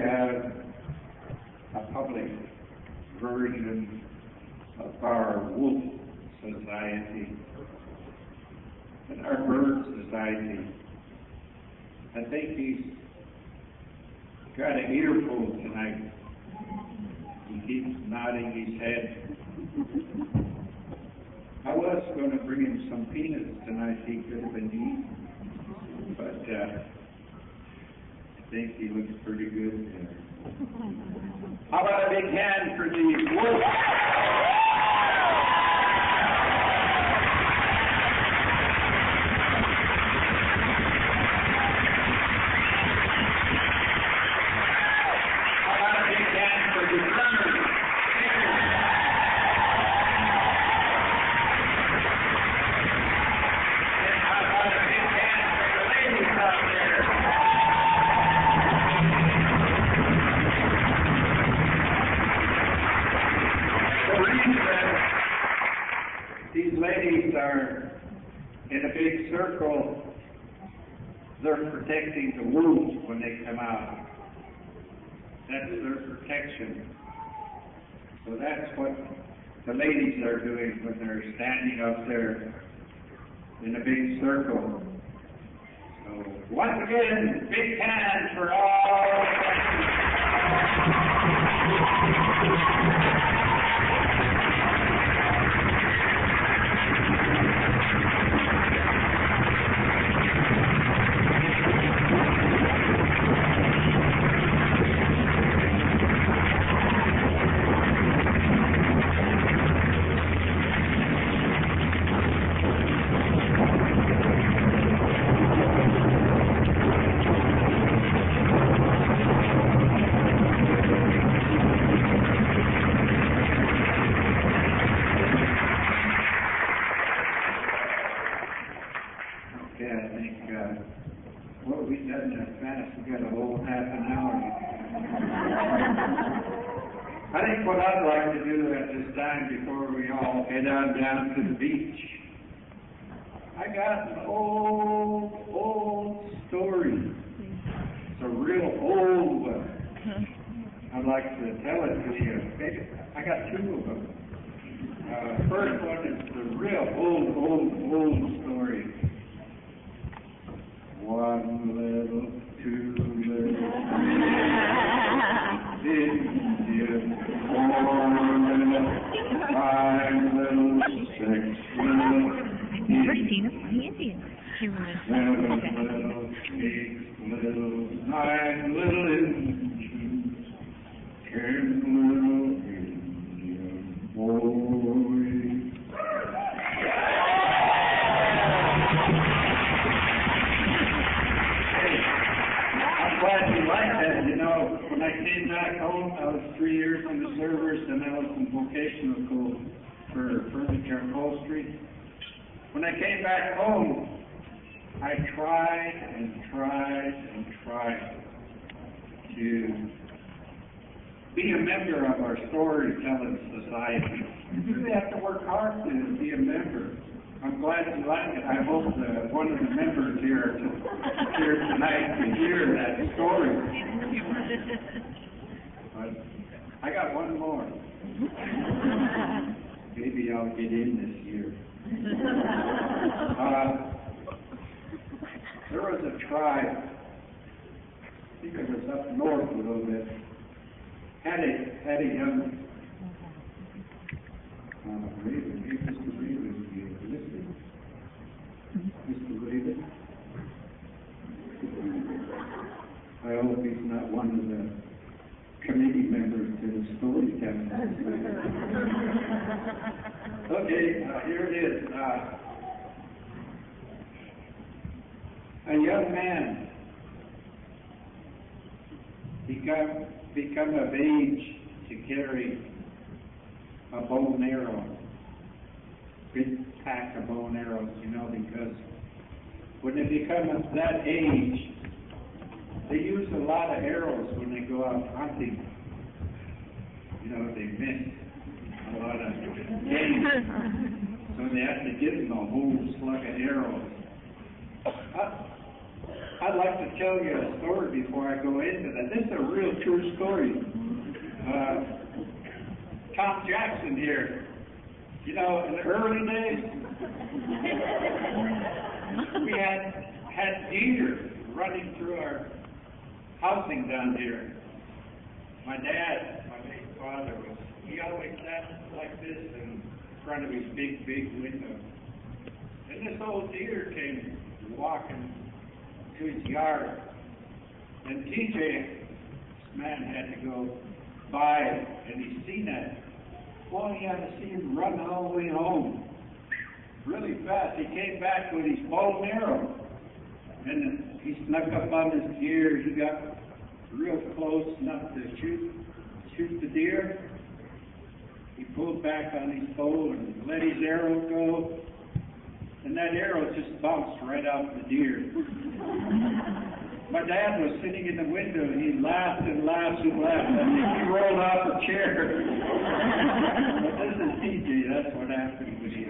have a public version of our wolf society and our bird society. I think he's got an earful tonight. He keeps nodding his head. I was going to bring him some peanuts tonight he could have been eaten, but I think he looks pretty good there. How about a big hand for the wolf? How about a big hand for the drummers? And how about a big hand for the ladies out there? These ladies are in a big circle. They're protecting the wolves when they come out. That's their protection. So that's what the ladies are doing when they're standing up there in a big circle. So once again, big hand for all. What we've done that fast, we got a whole half an hour. I think what I'd like to do at this time before we all head on down to the beach, I got an old story. It's a real old one. I'd like to tell it to you. I got two of them. First one is the real old story. One little, two little, Indians, 4 little, 5 little, 6 little, I've never seen a funny Indian. 7 little, 8 little, 9 little Indians, 10 little Indian boys. Glad you like that. You know, when I came back home, I was 3 years in the service, and I was in vocational school for furniture and upholstery. When I came back home, I tried to be a member of our storytelling society. You really have to work hard to be a member. I'm glad you like it. I hope one of the members here tonight can hear that story. But I got one more. Maybe I'll get in this year. There was a tribe, I think it was up north a little bit, had a young Mr. Raven. I hope he's not one of the committee members to the storytelling. Okay, here it is. A young man become of age to carry a bow and arrow, big pack of bow and arrows, you know, because when they become of that age, they use a lot of arrows when they go out hunting. You know, they miss a lot of game, so they have to give them a whole slug of arrows. I'd like to tell you a story before I go into that. This is a real true story. Tom Jackson here, you know, in the early days, we had deer running through our housing down here. My dad, my late father, he always sat like this in front of his big window. And this old deer came walking to his yard. And TJ, this man, had to go by, and he seen that. Boy, he had to see him run all the way home. Really fast. He came back with his bow and arrow. And he snuck up on this deer. He got real close enough to shoot the deer. He pulled back on his bow and let his arrow go. And that arrow just bounced right out the deer. My dad was sitting in the window, and he laughed and laughed and laughed, and he rolled off a chair. But this is TJ, that's what happened when he